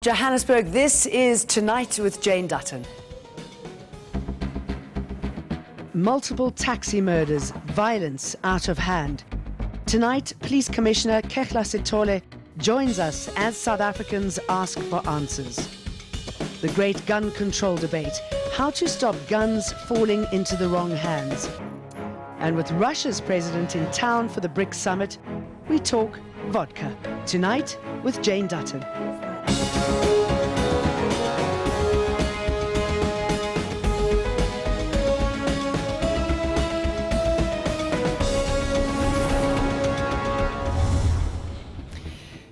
Johannesburg, this is Tonight with Jane Dutton. Multiple taxi murders, violence out of hand. Tonight, Police Commissioner Kehla Sitole joins us as South Africans ask for answers. The great gun control debate, how to stop guns falling into the wrong hands. And with Russia's president in town for the BRICS summit, we talk vodka. Tonight with Jane Dutton.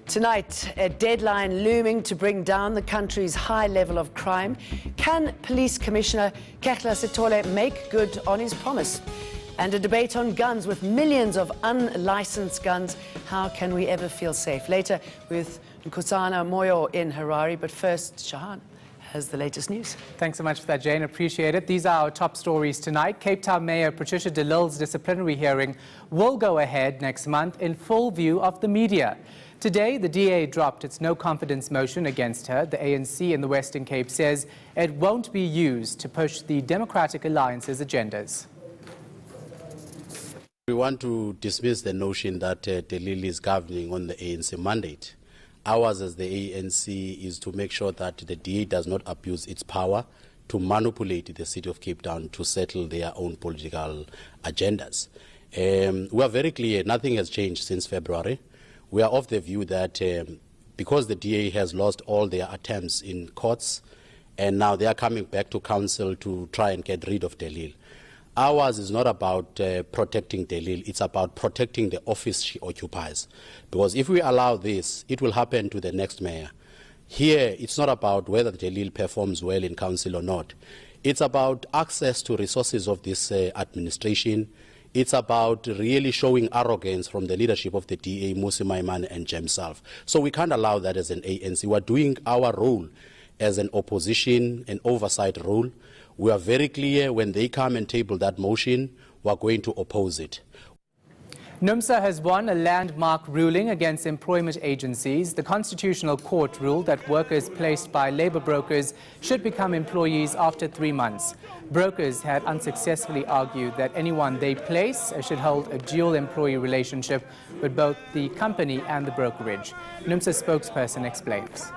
Tonight, a deadline looming to bring down the country's high level of crime. Can Police Commissioner Kehla Sitole make good on his promise? And a debate on guns with millions of unlicensed guns. How can we ever feel safe? Later with Nkosana Moyo in Harare. But first, Shahan has the latest news. Thanks so much for that, Jane. Appreciate it. These are our top stories tonight. Cape Town Mayor Patricia de Lille's disciplinary hearing will go ahead next month in full view of the media. Today, the DA dropped its no-confidence motion against her. The ANC in the Western Cape says it won't be used to push the Democratic Alliance's agendas. We want to dismiss the notion that de Lille is governing on the ANC mandate. Ours as the ANC is to make sure that the DA does not abuse its power to manipulate the city of Cape Town to settle their own political agendas. We are very clear, nothing has changed since February. We are of the view that because the DA has lost all their attempts in courts and now they are coming back to council to try and get rid of de Lille. Ours is not about protecting de Lille, it's about protecting the office she occupies. Because if we allow this, it will happen to the next mayor. Here, it's not about whether de Lille performs well in council or not. It's about access to resources of this administration. It's about really showing arrogance from the leadership of the DA, Musi Maimane and himself. So we can't allow that as an ANC. We're doing our role as an opposition, an oversight role. We are very clear when they come and table that motion, we're going to oppose it. NUMSA has won a landmark ruling against employment agencies. The Constitutional Court ruled that workers placed by labour brokers should become employees after 3 months. Brokers had unsuccessfully argued that anyone they place should hold a dual employee relationship with both the company and the brokerage. NUMSA spokesperson explains.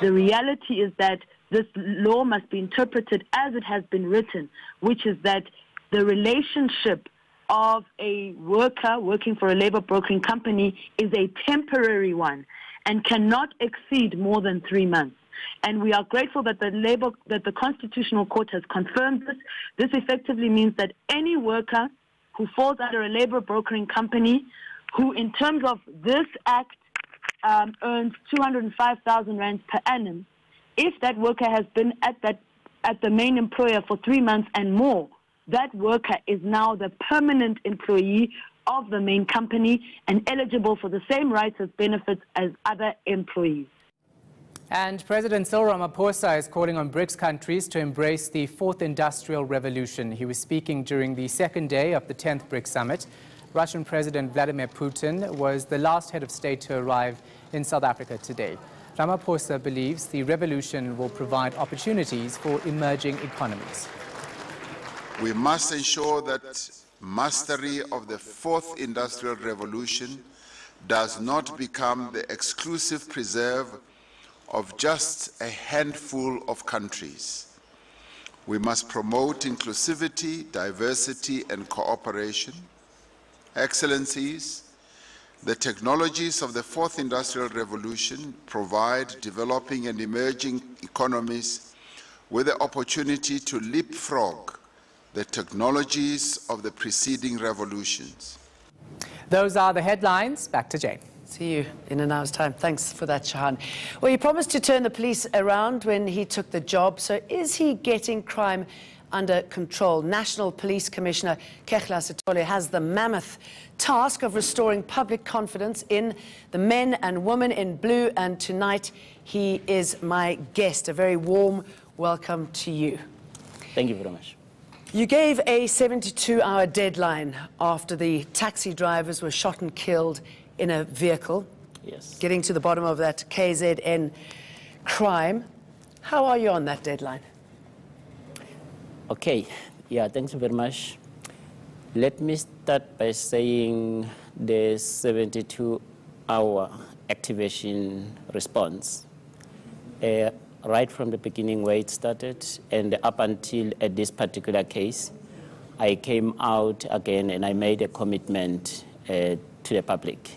The reality is that this law must be interpreted as it has been written, which is that the relationship of a worker working for a labor brokering company is a temporary one and cannot exceed more than 3 months. And we are grateful that the Constitutional Court has confirmed this. This effectively means that any worker who falls under a labor brokering company, who in terms of this act earns 205,000 rands per annum, if that worker has been at the main employer for 3 months and more, that worker is now the permanent employee of the main company and eligible for the same rights and benefits as other employees. And President Cyril Ramaphosa is calling on BRICS countries to embrace the fourth industrial revolution. He was speaking during the second day of the 10th BRICS summit. Russian President Vladimir Putin was the last head of state to arrive in South Africa today. Ramaphosa believes the revolution will provide opportunities for emerging economies. We must ensure that mastery of the fourth industrial revolution does not become the exclusive preserve of just a handful of countries. We must promote inclusivity, diversity, and cooperation. Excellencies, the technologies of the fourth industrial revolution provide developing and emerging economies with the opportunity to leapfrog the technologies of the preceding revolutions. Those are the headlines. Back to Jane. See you in an hour's time. Thanks for that, Shahan. Well, he promised to turn the police around when he took the job. So is he getting crime under control? National Police Commissioner Kehla Sitole has the mammoth task of restoring public confidence in the men and women in blue. And tonight, he is my guest. A very warm welcome to you. Thank you very much. You gave a 72-hour deadline after the taxi drivers were shot and killed in a vehicle. yes. Getting to the bottom of that KZN crime. How are you on that deadline? Okay, yeah, thanks very much. Let me start by saying the 72-hour activation response, right from the beginning where it started and up until at this particular case, I came out again and I made a commitment to the public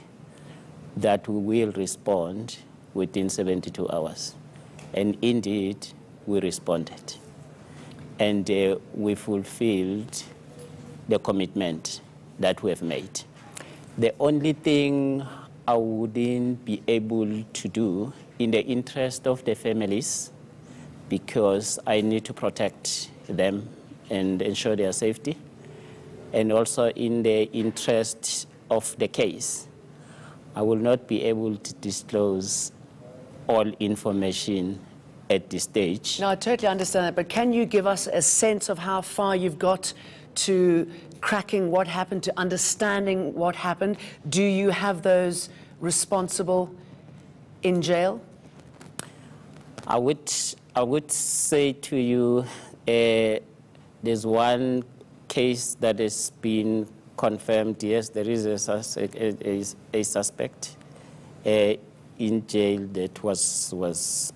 that we will respond within 72 hours. And indeed, we responded. And we fulfilled the commitment that we have made. The only thing I wouldn't be able to do in the interest of the families, because I need to protect them and ensure their safety, and also in the interest of the case, I will not be able to disclose all information at this stage. No, I totally understand that, but can you give us a sense of how far you've got to cracking what happened, to understanding what happened? Do you have those responsible in jail? I would say to you, there's one case that has been confirmed. Yes, there is a suspect in jail that was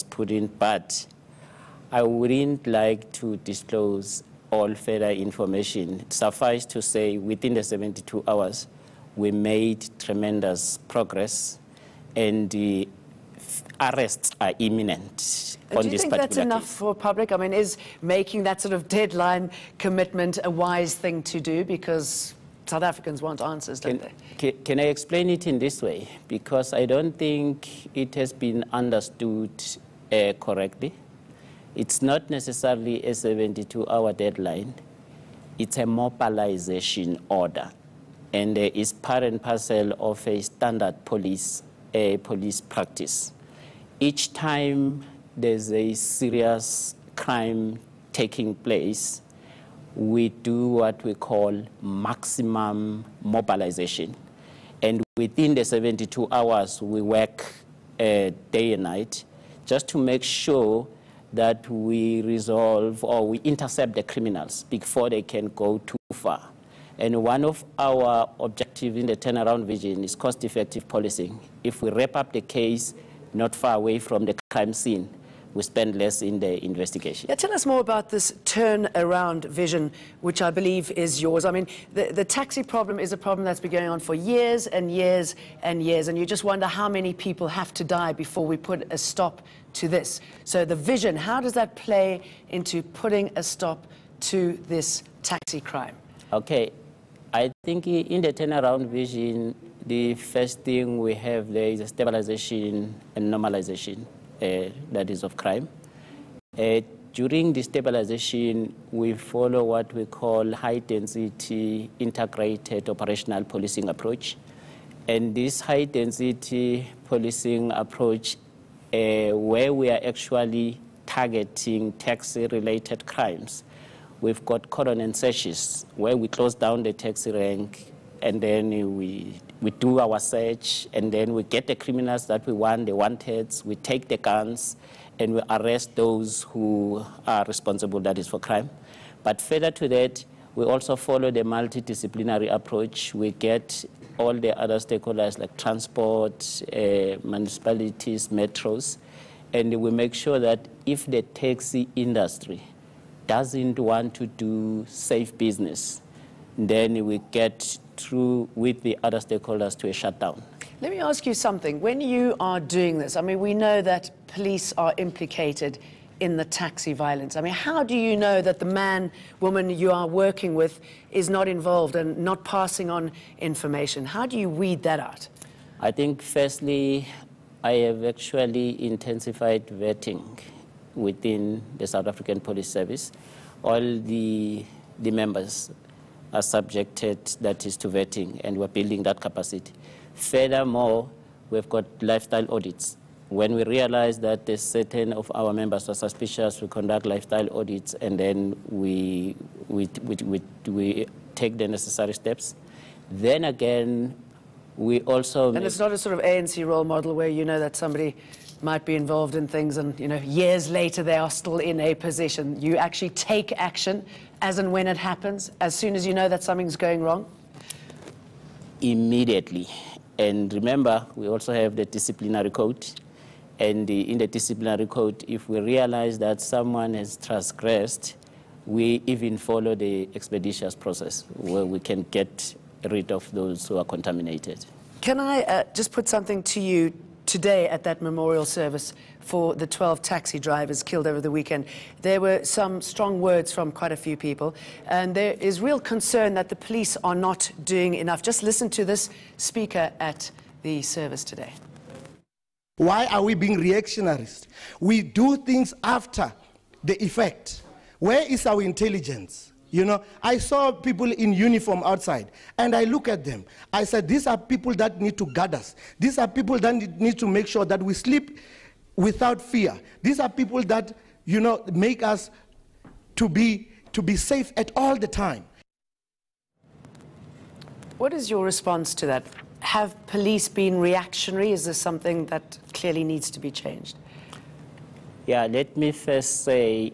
put in, but I wouldn't like to disclose all further information. Suffice to say, within the 72 hours, we made tremendous progress, and the arrests are imminent on this particular case. Do you think that's enough for public? I mean, is making that sort of deadline commitment a wise thing to do? Because South Africans want answers, don't they? Can I explain it in this way? Because I don't think it has been understood correctly. It's not necessarily a 72-hour deadline. It's a mobilization order. And it's part and parcel of a standard police practice. Each time there's a serious crime taking place, we do what we call maximum mobilization. And within the 72 hours, we work day and night just to make sure that we resolve or we intercept the criminals before they can go too far. And one of our objectives in the turnaround vision is cost-effective policing. If we wrap up the case not far away from the crime scene, we spend less in the investigation. Yeah, tell us more about this turnaround vision, which I believe is yours. I mean, the taxi problem is a problem that's been going on for years and years and years, and you just wonder how many people have to die before we put a stop to this. So the vision, how does that play into putting a stop to this taxi crime? Okay, I think in the turnaround vision, the first thing we have there is a stabilization and normalization. That is of crime. During the stabilization, we follow what we call high-density integrated operational policing approach. And this high-density policing approach, where we are actually targeting taxi-related crimes, we've got cordon and searches, where we close down the taxi rank, and then we do our search, and then we get the criminals that we want, the wanteds, we take the guns, and we arrest those who are responsible, that is for crime. But further to that, we also follow the multidisciplinary approach. We get all the other stakeholders like transport, municipalities, metros, and we make sure that if the taxi industry doesn't want to do safe business, then we get through with the other stakeholders to a shutdown. Let me ask you something. When you are doing this, I mean, we know that police are implicated in the taxi violence. I mean, how do you know that the man, woman you are working with is not involved and not passing on information? How do you weed that out? I think, firstly, I have actually intensified vetting within the South African Police Service. All the members are subjected, that is, to vetting, and we're building that capacity. Furthermore, we've got lifestyle audits. When we realize that certain of our members are suspicious, we conduct lifestyle audits, and then we take the necessary steps. Then again, We also... And it's not a sort of ANC role model where you know that somebody might be involved in things and, you know, years later they are still in a position. You actually take action as and when it happens, as soon as you know that something's going wrong? Immediately. And remember, we also have the disciplinary code. And in the disciplinary code, if we realize that someone has transgressed, we even follow the expeditious process where we can get rid of those who are contaminated. Can I just put something to you? Today at that memorial service for the 12 taxi drivers killed over the weekend, there were some strong words from quite a few people, and there is real concern that the police are not doing enough. Just listen to this speaker at the service today. Why are we being reactionaries? We do things after the effect. Where is our intelligence? You know, I saw people in uniform outside, and I look at them. I said, these are people that need to guard us. These are people that need to make sure that we sleep without fear. These are people that, you know, make us to be safe at all the time. What is your response to that? Have police been reactionary? Is this something that clearly needs to be changed? Yeah, let me first say,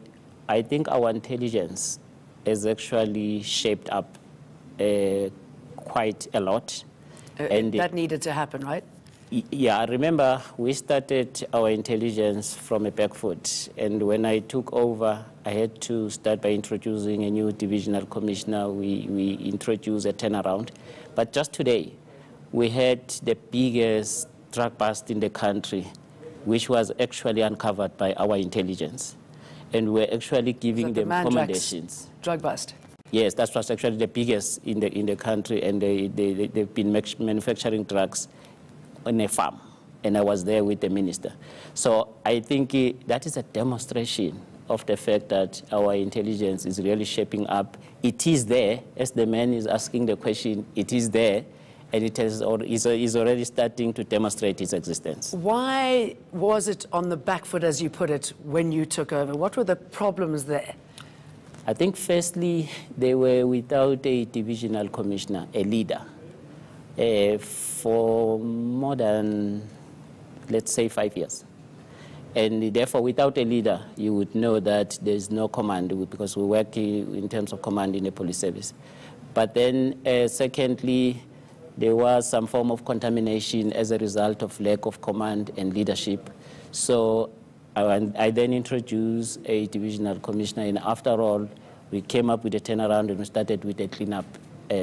I think our intelligence is actually shaped up quite a lot. And that needed to happen, right? Yeah, remember, we started our intelligence from a back foot. And when I took over, I had to start by introducing a new divisional commissioner. We introduced a turnaround. But just today, we had the biggest drug bust in the country, which was actually uncovered by our intelligence. And we're actually giving them recommendations. Drug bust? Yes, that was actually the biggest in the country, and they've been manufacturing drugs on a farm, and I was there with the minister. So I think that is a demonstration of the fact that our intelligence is really shaping up. It is there, as the man is asking the question, it is there, and it is already starting to demonstrate its existence. Why was it on the back foot, as you put it, when you took over? What were the problems there? I think, firstly, they were without a divisional commissioner, a leader, for more than, let's say, 5 years. And therefore, without a leader, you would know that there's no command, because we work in terms of command in the police service. But then, secondly, there was some form of contamination as a result of lack of command and leadership. So I then introduced a divisional commissioner, and after all, we came up with a turnaround and we started with a cleanup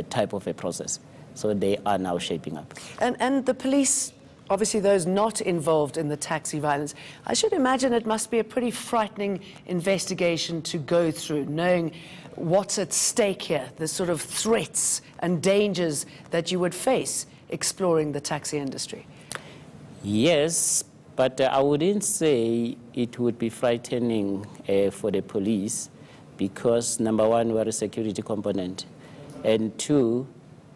type of a process. So they are now shaping up. And the police, obviously those not involved in the taxi violence, I should imagine it must be a pretty frightening investigation to go through, knowing what's at stake here, the sort of threats and dangers that you would face exploring the taxi industry. Yes, but I wouldn't say it would be frightening for the police, because number one, we're a security component, and two,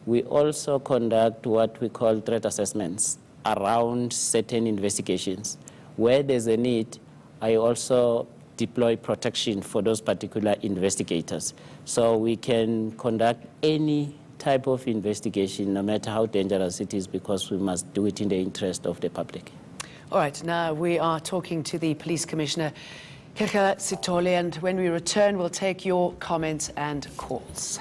we also conduct what we call threat assessments around certain investigations. Where there's a need, I also deploy protection for those particular investigators. So we can conduct any type of investigation, no matter how dangerous it is, because we must do it in the interest of the public. All right, now we are talking to the Police Commissioner Kehla Sitole, and when we return, we'll take your comments and calls.